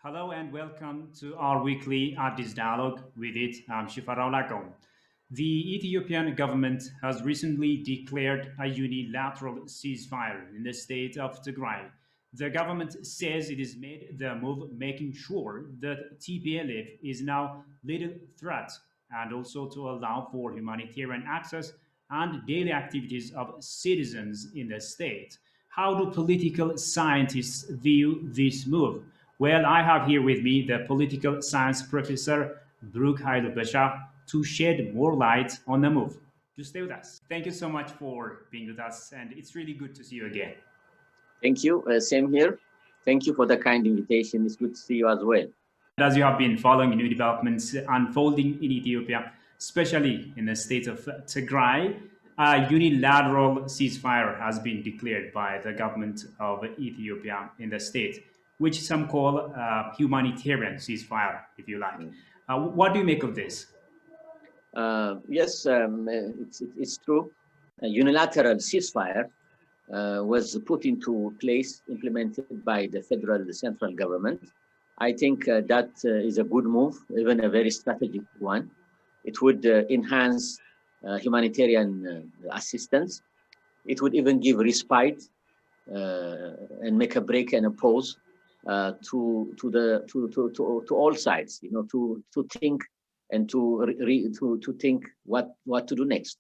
Hello and welcome to our weekly ADDIS dialogue. With it, I'm Shifarao Lagom. The Ethiopian government has recently declared a unilateral ceasefire in the state of Tigray. The government says it has made the move, making sure that TPLF is now little threat and also to allow for humanitarian access and daily activities of citizens in the state. How do political scientists view this move? Well, I have here with me the political science professor Brooke Hailubasha to shed more light on the move. Just stay with us. Thank you so much for being with us, and it's really good to see you again. Thank you. Same here. Thank you for the kind invitation. It's good to see you as well. As you have been following new developments unfolding in Ethiopia, especially in the state of Tigray, a unilateral ceasefire has been declared by the government of Ethiopia in the state, which some call humanitarian ceasefire, if you like. What do you make of this? Yes, it's true. A unilateral ceasefire was put into place, implemented by the central government. I think that is a good move, even a very strategic one. It would enhance humanitarian assistance. It would even give respite and make a break and a pause to all sides. You know, to think and to think what to do next.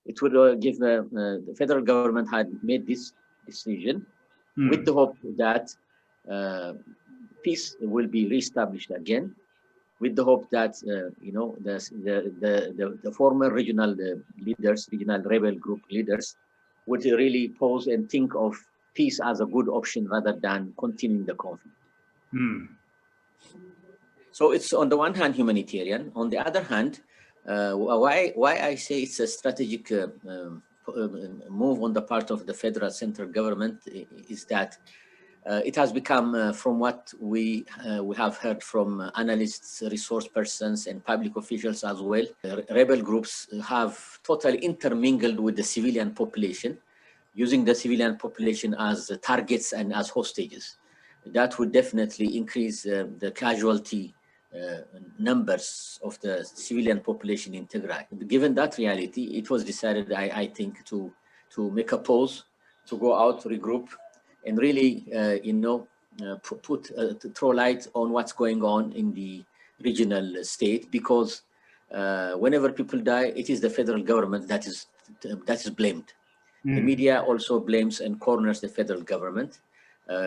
It would give the federal government had made this decision with the hope that peace will be reestablished again, with the hope that the former regional leaders, regional rebel group leaders, would really pause and think of peace as a good option rather than continuing the conflict. So it's on the one hand humanitarian. On the other hand, why I say it's a strategic move on the part of the federal central government is that it has become, from what we have heard from analysts, resource persons, and public officials as well, rebel groups have totally intermingled with the civilian population, using the civilian population as targets and as hostages. That would definitely increase the casualty numbers of the civilian population in Tigray. Given that reality, it was decided, I think, to make a pause, to go out, regroup, and really, to throw light on what's going on in the regional state, because whenever people die, it is the federal government that is blamed. The media also blames and corners the federal government,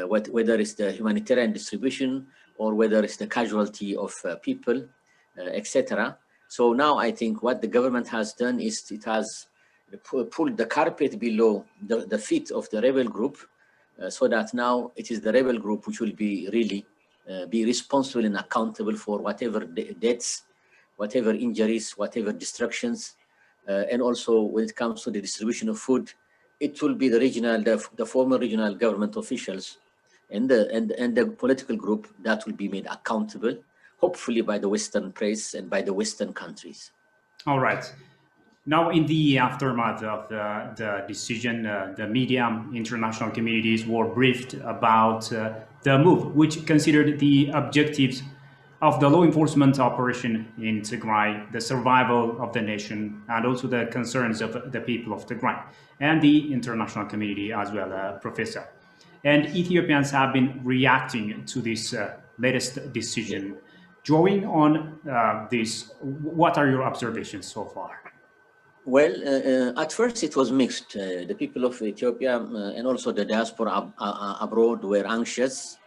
whether it's the humanitarian distribution or whether it's the casualty of people, etc. So now I think what the government has done is it has pulled the carpet below the feet of the rebel group, so that now it is the rebel group which will be really be responsible and accountable for whatever deaths, whatever injuries, whatever destructions, and also when it comes to the distribution of food, it will be the former regional government officials and the political group that will be made accountable, hopefully by the Western press and by the Western countries. All right. Now, in the aftermath of the decision, the media, international communities were briefed about the move, which considered the objectives of the law enforcement operation in Tigray, the survival of the nation, and also the concerns of the people of Tigray and the international community as well, Professor. And Ethiopians have been reacting to this latest decision. Drawing on this, what are your observations so far? Well, at first it was mixed. The people of Ethiopia and also the diaspora abroad were anxious.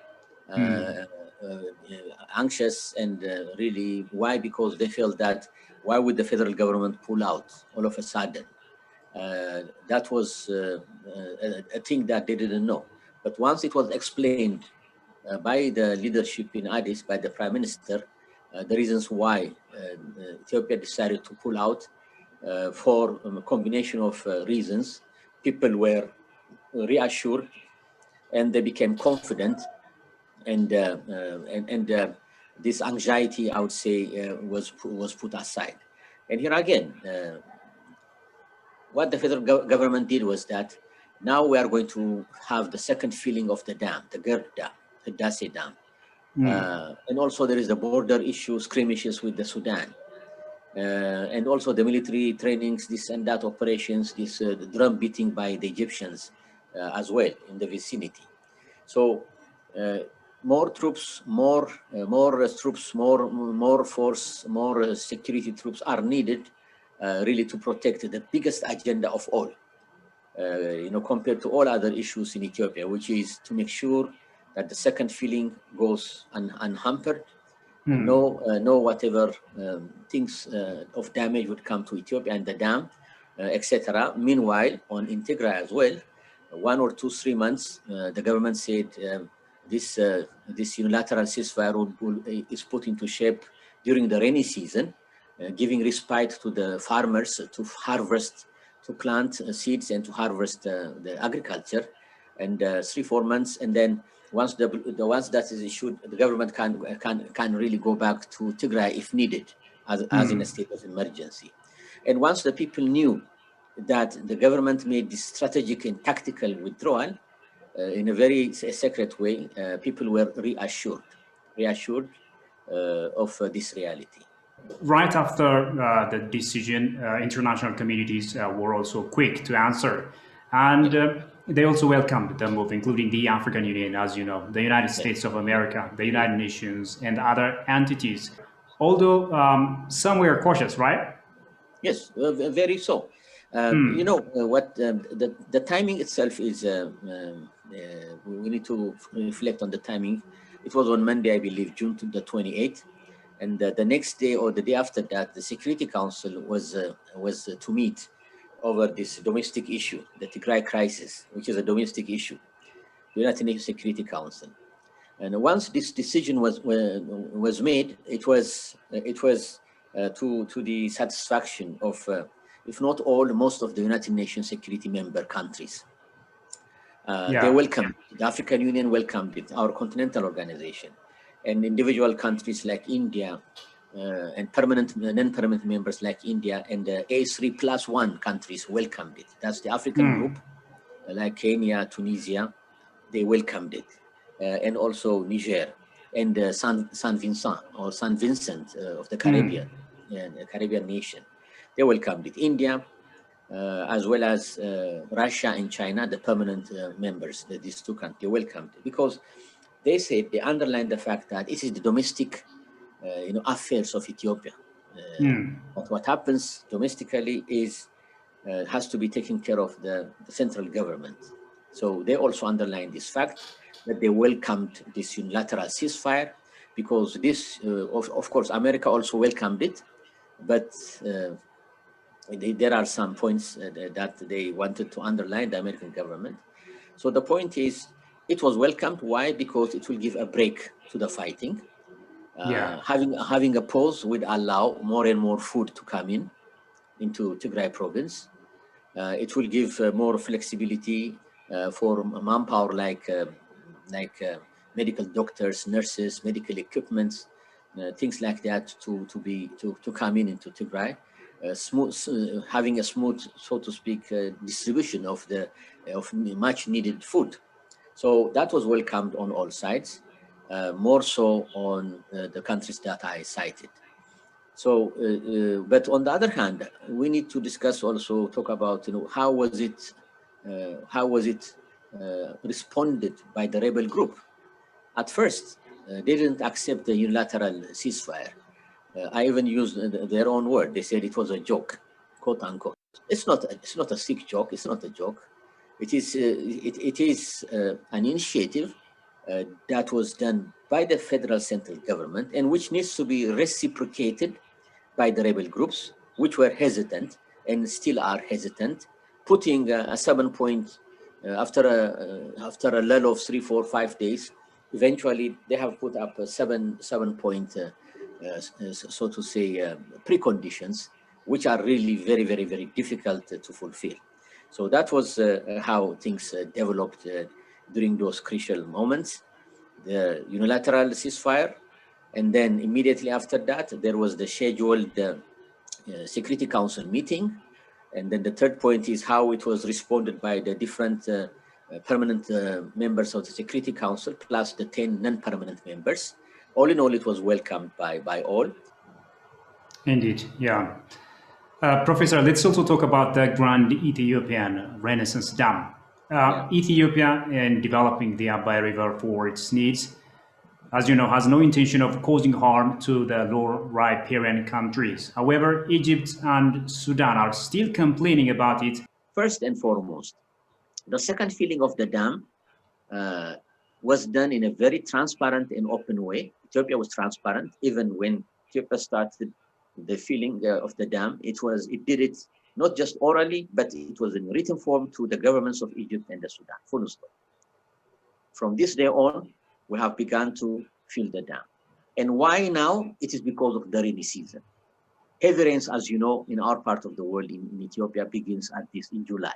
Anxious and really, why? Because they felt that why would the federal government pull out all of a sudden? That was a thing that they didn't know. But once it was explained by the leadership in Addis, by the prime minister, the reasons why Ethiopia decided to pull out, for a combination of reasons, people were reassured and they became confident, and this anxiety, I would say, was put aside. And here again, what the federal government did was that now we are going to have the second filling of the dam, the GERD dam, the ADDIS dam. And also there is the border issue, skirmishes with the Sudan. And also the military trainings, this and that operations, this drum beating by the Egyptians as well in the vicinity. So more troops, more troops, more force, more security troops are needed really to protect the biggest agenda of all. Compared to all other issues in Ethiopia, which is to make sure that the second filling goes unhampered, no whatever things of damage would come to Ethiopia and the dam, etc. Meanwhile, on Integra as well, 1 or 2, 3 months, the government said this unilateral ceasefire is put into shape during the rainy season, giving respite to the farmers to harvest, to plant seeds and to harvest the agriculture, and 3, 4 months, and then once once that is issued, the government can really go back to Tigray if needed, as in a state of emergency. And once the people knew that the government made this strategic and tactical withdrawal in a very secret way, people were reassured of this reality. Right after the decision, international communities were also quick to answer. Yeah, And they also welcomed the move, including the African Union, as you know, the United yeah, States of America, the United Nations, and other entities. Although some were cautious, right? yes, very so. What the timing itself is. We need to reflect on the timing. It was on Monday, I believe, June the 28th, and the next day or the day after that, the Security Council was to meet over this domestic issue, the Tigray crisis, which is a domestic issue, the United Nations Security Council. And once this decision was made, it was to the satisfaction of, if not all, most of the United Nations Security member countries. They Yeah. welcomed it. The African Union welcomed it, our continental organization, and individual countries like India and permanent, non-permanent members like India and A3+1 countries welcomed it. That's the African group, like Kenya, Tunisia, they welcomed it, and also Niger and San Vincent or San Vincent of the Caribbean, and a Caribbean nation. They welcomed it. India, as well as Russia and China, the permanent members, these two countries, they welcomed it because they said, they underlined the fact that it is the domestic, affairs of Ethiopia. But what happens domestically is has to be taken care of the central government. So they also underlined this fact that they welcomed this unilateral ceasefire because this, of course, America also welcomed it, but there are some points that they wanted to underline, the American government. So the point is, it was welcomed. Why? Because it will give a break to the fighting. Yeah. Having a pause would allow more and more food to come into Tigray province. It will give more flexibility for manpower like medical doctors, nurses, medical equipments, things like that to come into Tigray. Having a smooth, so to speak, distribution of much needed food. So that was welcomed on all sides, more so on the countries that I cited. So, but on the other hand, we need to discuss also, talk about, how was it responded by the rebel group? At first, they didn't accept the unilateral ceasefire. I even used their own word. They said it was a joke, quote unquote. It's not a sick joke. It's not a joke. It is an initiative that was done by the federal central government and which needs to be reciprocated by the rebel groups, which were hesitant and still are hesitant, putting a 7 point after a lull of 3, 4, 5 days. Eventually, they have put up a 7 point, so to say, preconditions, which are really very, very, very difficult to fulfill. So that was how things developed during those crucial moments. The unilateral ceasefire, and then immediately after that, there was the scheduled Security Council meeting. And then the third point is how it was responded by the different permanent members of the Security Council, plus the 10 non-permanent members. all in all, it was welcomed by all. Indeed, yeah. Professor, let's also talk about the Grand Ethiopian Renaissance Dam. Yeah. Ethiopia, in developing the Abai River for its needs, as you know, has no intention of causing harm to the lower riparian countries. However, Egypt and Sudan are still complaining about it. First and foremost, the second filling of the dam uh, was done in a very transparent and open way. Ethiopia was transparent even when Ethiopia started the filling of the dam. It did it not just orally, but it was in written form to the governments of Egypt and the Sudan. Full stop. From this day on, we have begun to fill the dam. And why now? It is because of the rainy season. Heavy rains, as you know, in our part of the world, in Ethiopia, begins at this in July.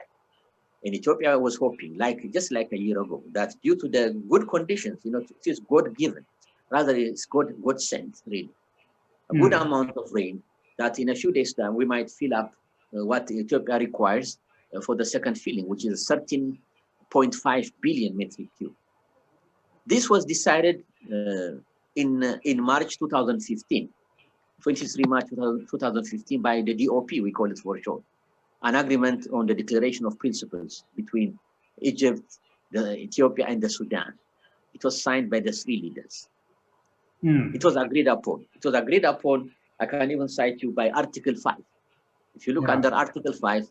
And Ethiopia was hoping, just like a year ago, that due to the good conditions, it is God given, rather it's God sent, really, a good amount of rain, that in a few days' time we might fill up what Ethiopia requires for the second filling, which is 13.5 billion metric cube. This was decided in March 2015, 23 March 2015, by the DOP, we call it for short, an agreement on the declaration of principles between Egypt, Ethiopia, and the Sudan. It was signed by the three leaders. It was agreed upon. It was agreed upon. I can even cite you by Article 5. If you look under Article 5,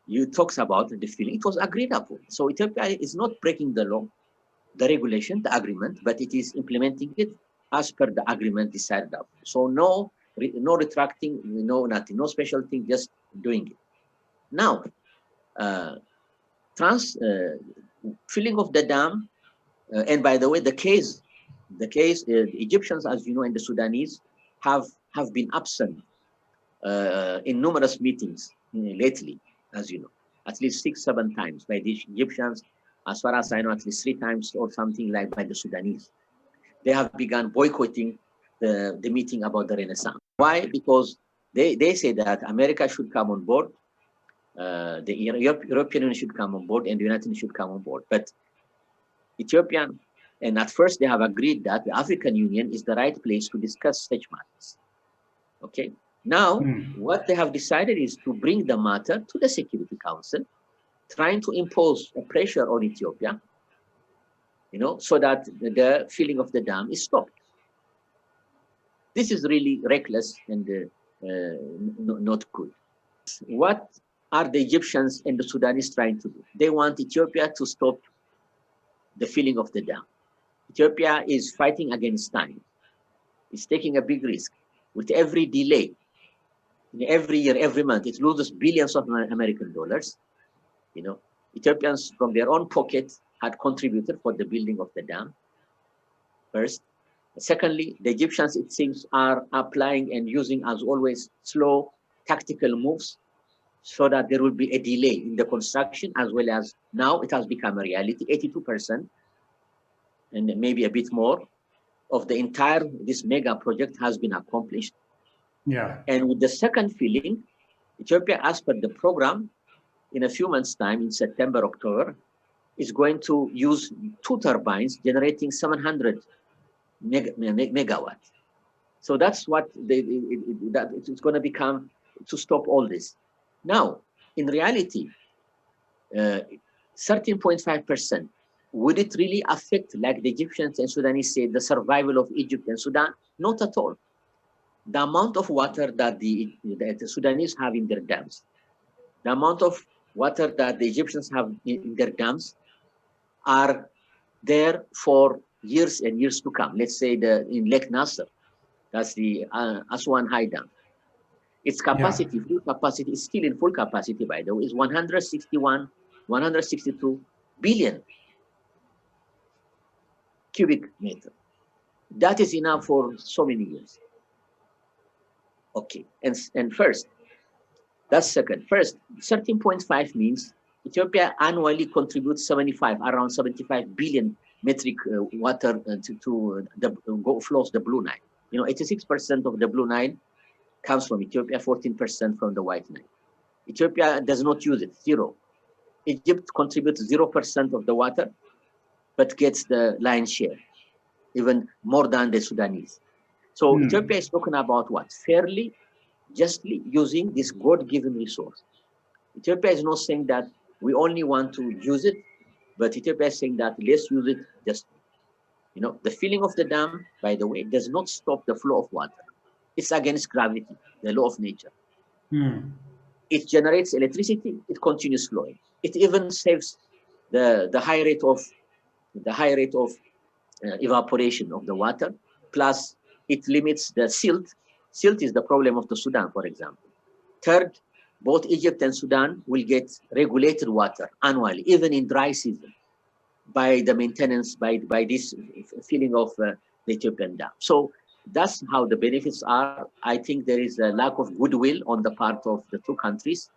it talks about the filling. It was agreed upon. So Ethiopia is not breaking the law, the regulation, the agreement, but it is implementing it as per the agreement decided upon. So no retracting, no nothing, no special thing, just doing it. Now, filling of the dam, and by the way, the Egyptians, as you know, and the Sudanese have been absent in numerous meetings lately, as you know, at least 6-7 times by the Egyptians. As far as I know, at least 3 times or something like by the Sudanese. They have begun boycotting the meeting about the Renaissance. Why? Because they say that America should come on board, the European Union should come on board, and the United Nations should come on board. But Ethiopian, and at first they have agreed that the African Union is the right place to discuss such matters. Okay. Now, what they have decided is to bring the matter to the Security Council, trying to impose a pressure on Ethiopia, so that the filling of the dam is stopped. This is really reckless and not good. What are the Egyptians and the Sudanese trying to do? They want Ethiopia to stop the filling of the dam. Ethiopia is fighting against time. It's taking a big risk. With every delay, every year, every month, it loses billions of American dollars. Ethiopians from their own pocket had contributed for the building of the dam, first. Secondly, the Egyptians, it seems, are applying and using, as always, slow tactical moves so that there will be a delay in the construction, as well as now it has become a reality. 82% and maybe a bit more of this mega project has been accomplished. Yeah. And with the second filling, Ethiopia, as per the program, in a few months' time, in September, October, is going to use 2 turbines generating 700 megawatts. So that's what it's going to become to stop all this. Now, in reality, 13.5%, would it really affect, like the Egyptians and Sudanese say, the survival of Egypt and Sudan? Not at all. The amount of water that the Sudanese have in their dams, the amount of water that the Egyptians have in their dams are there for years and years to come. Let's say in Lake Nasser, that's the Aswan High Dam. Its capacity, full capacity, is still in full capacity, by the way, is 162 billion cubic meter. That is enough for so many years. Okay, and first, that's second. First, 13.5 means Ethiopia annually contributes around 75 billion metric water to flows the Blue Nile. 86% of the Blue Nile comes from Ethiopia, 14% from the White Nile. Ethiopia does not use it, 0. Egypt contributes 0% of the water, but gets the lion's share. even more than the Sudanese. So Ethiopia is talking about what? Fairly, justly using this God-given resource. Ethiopia is not saying that we only want to use it, but Ethiopia is saying that let's use it justly. You know, the filling of the dam, by the way, does not stop the flow of water. It's against gravity, the law of nature. It generates electricity, it continues flowing. It even saves the high rate of evaporation of the water. Plus, it limits the silt. Silt is the problem of the Sudan, for example. Third, both Egypt and Sudan will get regulated water annually, even in dry season, by the maintenance, by this filling of the Ethiopian dam. So that's how the benefits are. I think there is a lack of goodwill on the part of the two countries.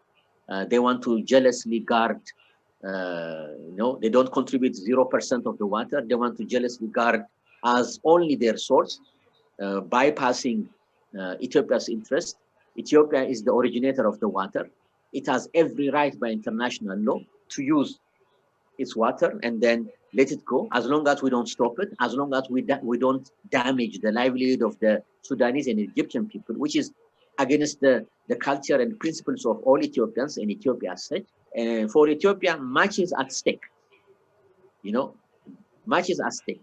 They want to jealously guard, they don't contribute 0% of the water. They want to jealously guard as only their source, bypassing Ethiopia's interest. Ethiopia is the originator of the water. It has every right by international law to use its water and then let it go, as long as we don't stop it, as long as we don't damage the livelihood of the Sudanese and Egyptian people, which is against the culture and principles of all Ethiopians and Ethiopia as such. And for Ethiopia, much is at stake. Much is at stake.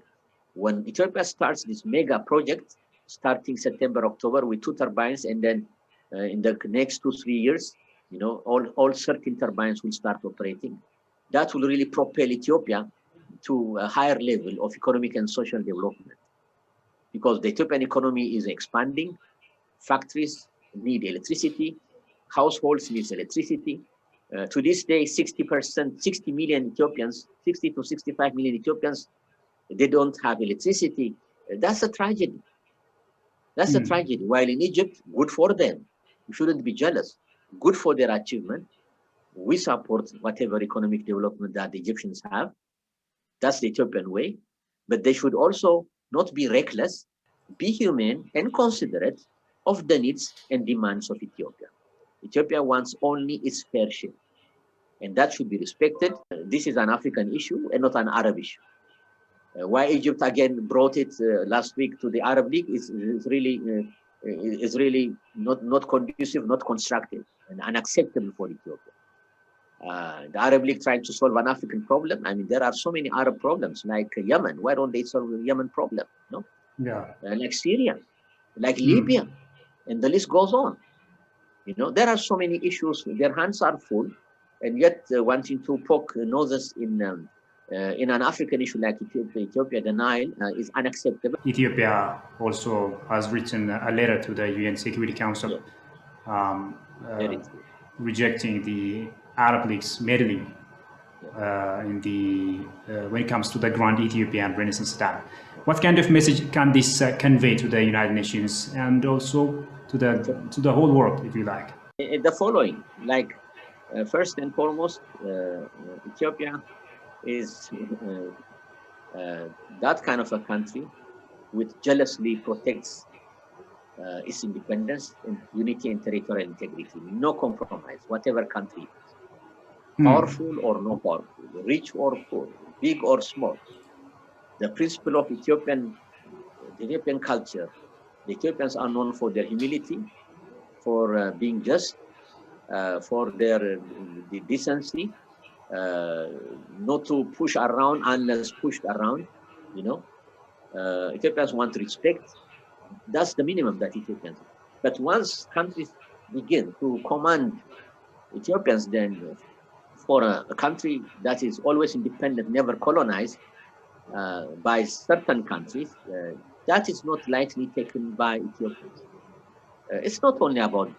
When Ethiopia starts this mega project, starting September, October, with 2 turbines, and then in the next 2-3 years, all 13 turbines will start operating. That will really propel Ethiopia to a higher level of economic and social development, because the Ethiopian economy is expanding. Factories need electricity. Households need electricity. To this day, 60%, 60 million Ethiopians, 60 to 65 million Ethiopians, they don't have electricity. That's a tragedy. That's a tragedy. While in Egypt, good for them. We shouldn't be jealous. Good for their achievement. We support whatever economic development that the Egyptians have. That's the Ethiopian way. But they should also not be reckless, be humane and considerate of the needs and demands of Ethiopia. Ethiopia wants only its fair share, and that should be respected. This is an African issue and not an Arab issue. Why Egypt again brought it last week to the Arab League is really not conducive, not constructive, and unacceptable for Ethiopia. The Arab League trying to solve an African problem. I mean, there are so many Arab problems, like Yemen. Why don't they solve the Yemen problem? No, like Syria, like Libya, and the list goes on. There are so many issues. Their hands are full, and yet wanting to poke noses in an African issue like Ethiopia, the Nile, is unacceptable. Ethiopia also has written a letter to the UN Security Council, rejecting the Arab League's meddling when it comes to the Grand Ethiopian Renaissance Dam. What kind of message can this convey to the United Nations and also to the whole world, if you like? The following, first and foremost, Ethiopia is that kind of a country which jealously protects its independence and unity and territorial integrity. No compromise, whatever country it is. Powerful or no powerful, rich or poor, big or small. The principle of the Ethiopian culture, the Ethiopians are known for their humility, for being just, for their decency, not to push around unless pushed around. Ethiopians want respect. That's the minimum that Ethiopians want. But once countries begin to command Ethiopians, then for a country that is always independent, never colonized by certain countries, that is not lightly taken by Ethiopians. It's not only about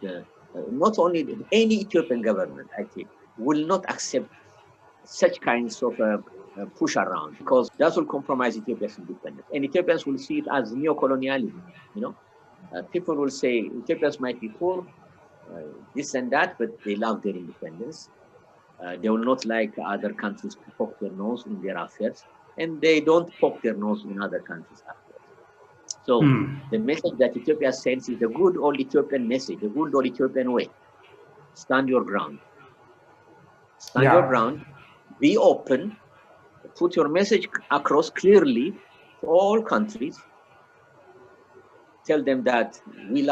any Ethiopian government, I think, will not accept such kinds of push around, because that will compromise Ethiopia's independence. And Ethiopians will see it as neo-colonialism. People will say Ethiopians might be poor, this and that, but they love their independence. They will not like other countries to poke their nose in their affairs, and they don't poke their nose in other countries' affairs. So the message that Ethiopia sends is the good old Ethiopian message, the good old Ethiopian way. Stand your ground. Stand your ground. Be open. Put your message across clearly, to all countries, tell them that we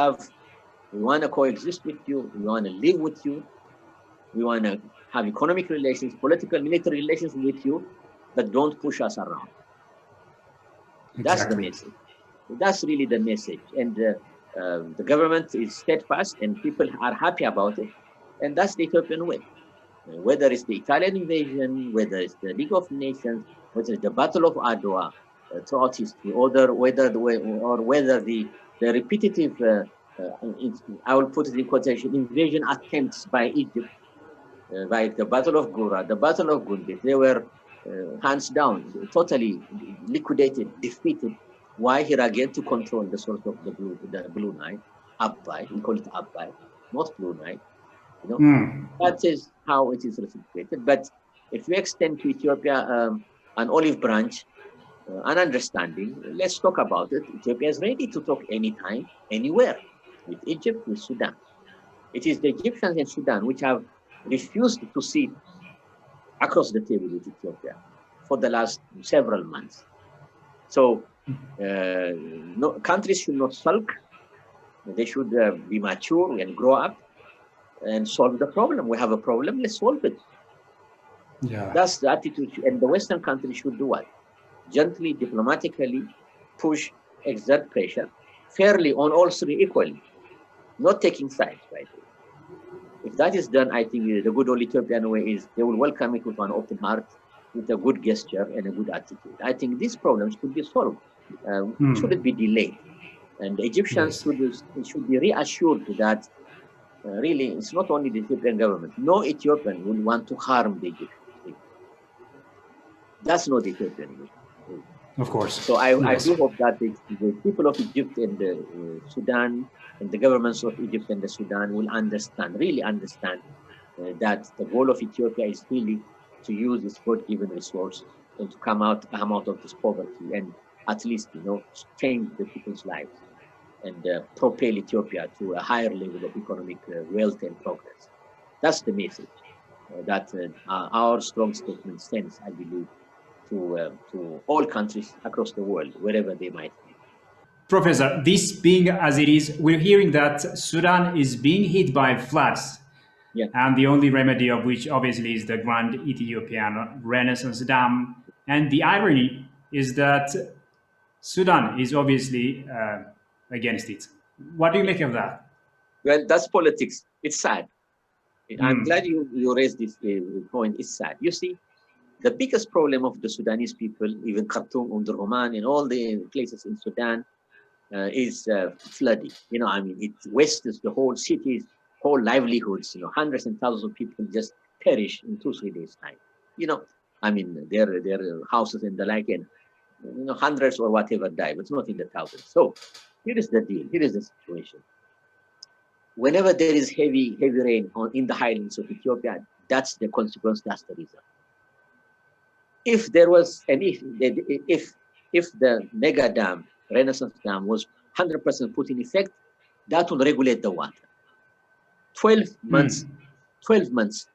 want to coexist with you, we want to live with you, we want to have economic relations, political, military relations with you, but don't push us around. That's the Exactly. message. That's really the message. And the government is steadfast and people are happy about it. And that's the Ethiopian way. Whether it's the Italian invasion, whether it's the League of Nations, whether it's the Battle of Adwa throughout history, or whether the repetitive, I will put it in quotation, invasion attempts by Egypt, like the Battle of Gura, the Battle of Gundit, they were hands down, totally liquidated, defeated. Why? Here again, to control the source of the Blue Nile, Abbai, we call it Abbai, not Blue Nile, you know. That is how it is reciprocated. But if we extend to Ethiopia an olive branch, an understanding, let's talk about it. Ethiopia is ready to talk anytime, anywhere, with Egypt, with Sudan. It is the Egyptians and Sudan which have refused to sit across the table with Ethiopia for the last several months. So countries should not sulk. They should be mature and grow up and solve the problem. We have a problem, let's solve it. Yeah. That's the attitude. And the Western countries should do what? Gently, diplomatically push, exert pressure, fairly on all three equally, not taking sides, by the way. If that is done, I think the good old Ethiopian way is they will welcome it with an open heart, with a good gesture and a good attitude. I think these problems could be solved. Shouldn't be delayed. And the Egyptians Yes. should be reassured that really it's not only the Ethiopian government. No Ethiopian will want to harm the Egyptians. That's not the Ethiopian way. Of course. So I Yes. do hope that the people of Egypt and the Sudan and the governments of Egypt and the Sudan will understand, really understand that the goal of Ethiopia is really to use its God-given resource and to come out of this poverty and at least, change the people's lives and propel Ethiopia to a higher level of economic wealth and progress. That's the message that our strong statement sends, I believe, to all countries across the world, wherever they might be. Professor, this being as it is, we're hearing that Sudan is being hit by floods, Yeah. and the only remedy of which obviously is the Grand Ethiopian Renaissance Dam. And the irony is that Sudan is obviously against it. What do you make of that? Well, that's politics. It's sad. I'm glad you raised this point. It's sad. You see, the biggest problem of the Sudanese people, even Khartoum, Omdurman, and all the places in Sudan, is flooding. It wastes the whole cities, whole livelihoods. Hundreds and thousands of people just perish in 2-3 days time. Their houses and the like, and hundreds or whatever die, but it's not in the thousands. So here is the deal. Here is the situation. Whenever there is heavy rain in the highlands of Ethiopia, that's the consequence. That's the result. If there was if the mega dam, Renaissance Dam, was 100% put in effect, that will regulate the water. 12 months, 12 months,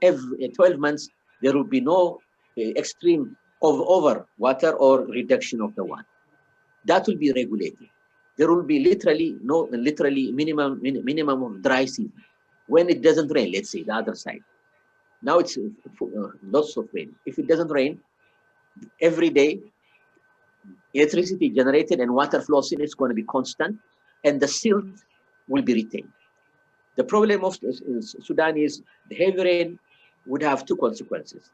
every 12 months, there will be no extreme of over water or reduction of the water. That will be regulated. There will be literally minimum of dry season. When it doesn't rain, let's say the other side. Now it's lots of rain. If it doesn't rain, every day electricity generated and water flows in, it's going to be constant, and the silt will be retained. The problem of Sudan is the heavy rain would have two consequences.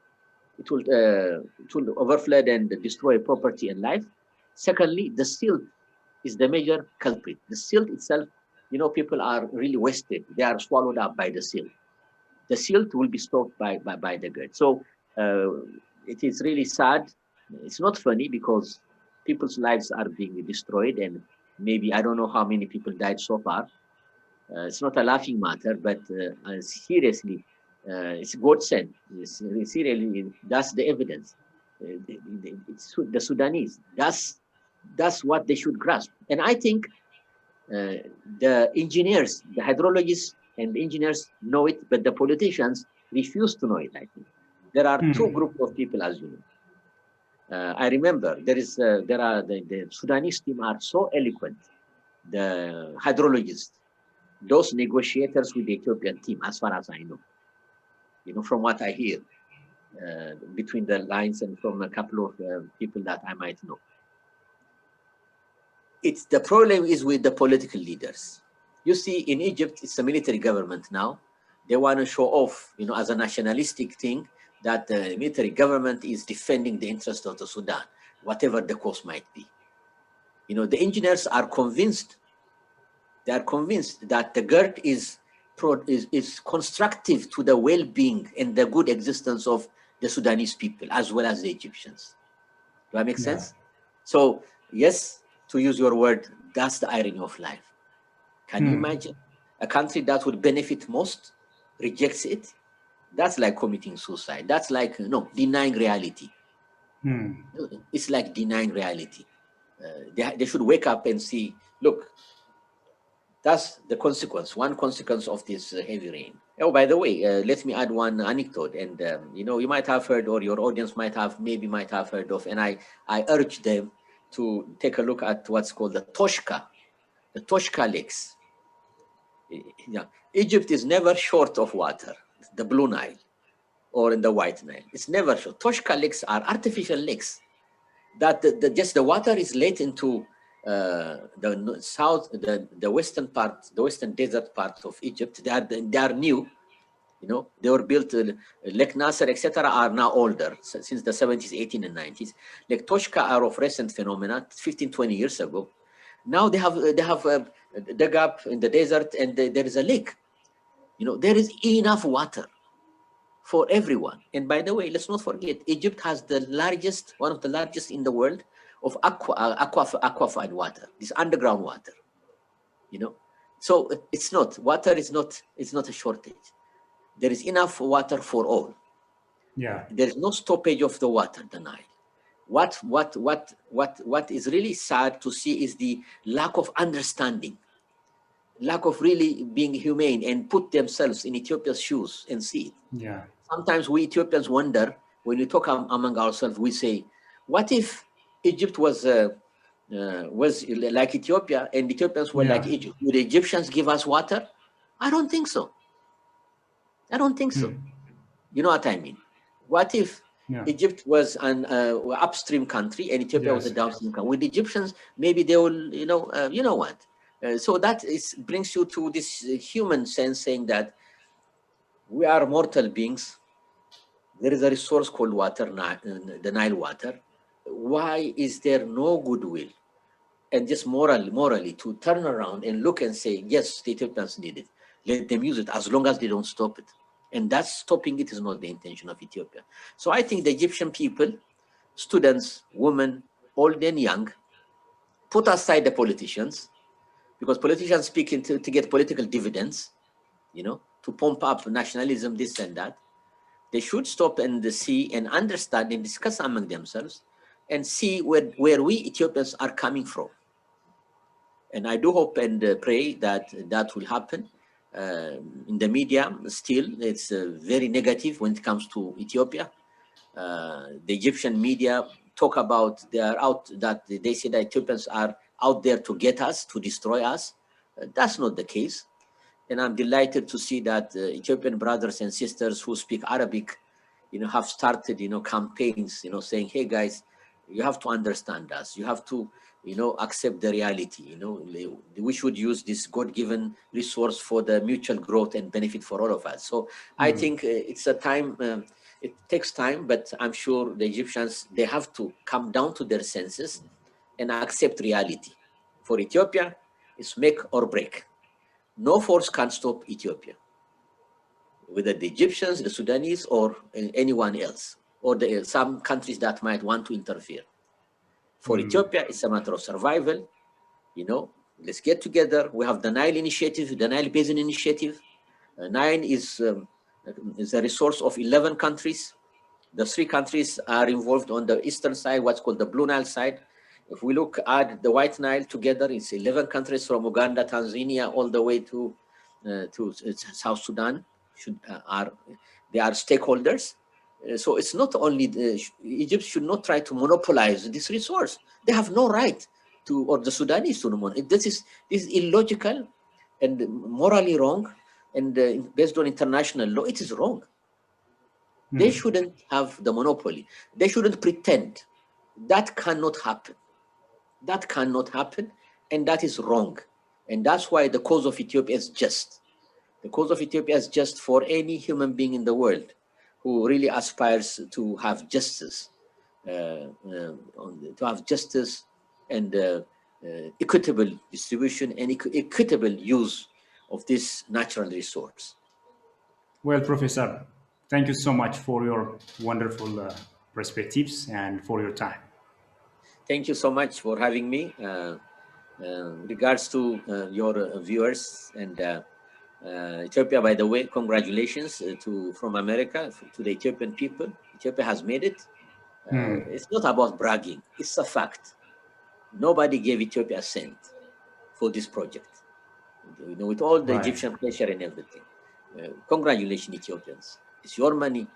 It will overflood and destroy property and life. Secondly, the silt is the major culprit. The silt itself, people are really wasted. They are swallowed up by the silt. The silt will be stopped by the GERD. So it is really sad. It's not funny because people's lives are being destroyed, and maybe I don't know how many people died so far. It's not a laughing matter, but seriously, it's godsend. Seriously, that's the evidence. It's the Sudanese. That's what they should grasp. And I think the engineers, the hydrologists and the engineers know it, but the politicians refuse to know it, I think. There are two groups of people, as you know. I remember there are the Sudanese team are so eloquent. The hydrologists, those negotiators with the Ethiopian team, as far as I know, from what I hear between the lines and from a couple of people that I might know. It's the problem is with the political leaders. You see, in Egypt, it's a military government now. They want to show off, as a nationalistic thing, that the military government is defending the interest of the Sudan, whatever the cost might be. The engineers are convinced. They are convinced that the GERD is constructive to the well-being and the good existence of the Sudanese people as well as the Egyptians. Do that make sense? So yes, to use your word, that's the irony of life. Can you imagine a country that would benefit most rejects it? That's like committing suicide. That's like denying reality. It's like denying reality. They should wake up and see, look, that's the consequence, one consequence of this heavy rain. Oh, by the way, let me add one anecdote. And, you might have heard, or your audience might have heard of, and I urge them to take a look at what's called the Toshka lakes. Yeah. Egypt is never short of water, the Blue Nile or in the White Nile. It's never short. Toshka lakes are artificial lakes that just the water is let into the south, the western part, the western desert part of Egypt. They are new. They were built. Lake Nasser, etc., are now older since the 70s, 80s, and 90s. Lake Toshka are of recent phenomena, 15, 20 years ago. Now they have dug up in the desert, and there is a lake. There is enough water for everyone. And by the way, let's not forget, Egypt has one of the largest in the world of aquified water, this underground water. So water is not a shortage. There is enough water for all. Yeah. There is no stoppage of the water, the Nile. What is really sad to see is the lack of understanding, lack of really being humane and put themselves in Ethiopia's shoes and see it. Yeah. Sometimes we Ethiopians wonder, when we talk among ourselves, we say, what if Egypt was like Ethiopia and Ethiopians were like Egypt? Would the Egyptians give us water? I don't think so. I don't think so. You know what I mean? What if Egypt was an upstream country and Ethiopia was a downstream country? With the Egyptians, maybe they will, you know what? So that brings you to this human sense, saying that we are mortal beings. There is a resource called water, the Nile water. Why is there no goodwill and just morally to turn around and look and say, yes, the Ethiopians need it. Let them use it as long as they don't stop it. And that's stopping it is not the intention of Ethiopia. So I think the Egyptian people, students, women, old and young, put aside the politicians, because politicians speak to get political dividends, to pump up nationalism, this and that. They should stop and see and understand and discuss among themselves and see where we Ethiopians are coming from. And I do hope and pray that that will happen. In the media, still, it's very negative when it comes to Ethiopia. The Egyptian media talk about they say that Ethiopians are out there to get us, to destroy us. That's not the case. And I'm delighted to see that Ethiopian brothers and sisters who speak Arabic, have started, campaigns, saying, hey guys, you have to understand us. You have to, accept the reality. We should use this God-given resource for the mutual growth and benefit for all of us. So I think it's a time, it takes time, but I'm sure the Egyptians, they have to come down to their senses and accept reality. For Ethiopia, it's make or break. No force can stop Ethiopia, whether the Egyptians, the Sudanese, or anyone else, or some countries that might want to interfere. For Ethiopia, it's a matter of survival. Let's get together. We have the Nile Initiative, the Nile Basin Initiative. Nile is a resource of 11 countries. The 3 countries are involved on the eastern side, what's called the Blue Nile side. If we look at the White Nile together, it's 11 countries from Uganda, Tanzania, all the way to South Sudan. They are stakeholders. So it's not only Egypt should not try to monopolize this resource. They have no right to, or the Sudanese to monopolize. This is illogical and morally wrong, and based on international law, it is wrong. They shouldn't have the monopoly. They shouldn't pretend. That cannot happen. That cannot happen, and that is wrong. And that's why the cause of Ethiopia is just. The cause of Ethiopia is just for any human being in the world who really aspires to have justice, and equitable distribution and equitable use of this natural resource. Well, Professor, thank you so much for your wonderful perspectives and for your time. Thank you so much for having me. Regards to your viewers and Ethiopia, by the way, congratulations from America to the Ethiopian people. Ethiopia has made it. It's not about bragging. It's a fact. Nobody gave Ethiopia a cent for this project. With all the Right. Egyptian pressure and everything. Congratulations, Ethiopians. It's your money.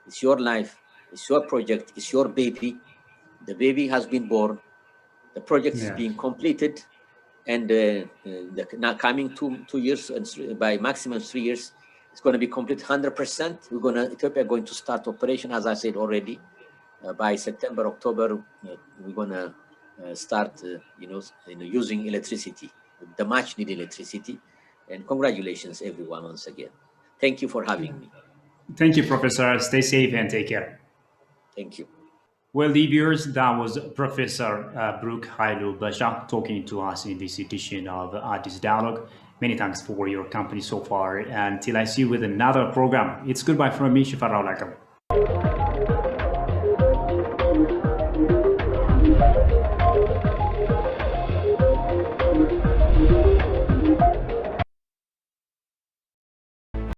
It's your life. It's your project. It's your baby. The baby has been born. The project is Yeah. being completed. And now coming 2 years, and by maximum 3 years, it's going to be complete 100%. Ethiopia going to start operation, as I said already, by September, October. We're going to start, using electricity, the much needed electricity. And congratulations, everyone, once again. Thank you for having me. Thank you, Professor. Stay safe and take care. Thank you. Well, the viewers, that was Professor Brooke Hailu Basha talking to us in this edition of Addis Dialogue. Many thanks for your company so far. Until I see you with another program, it's goodbye from me, Shifarao Lakam.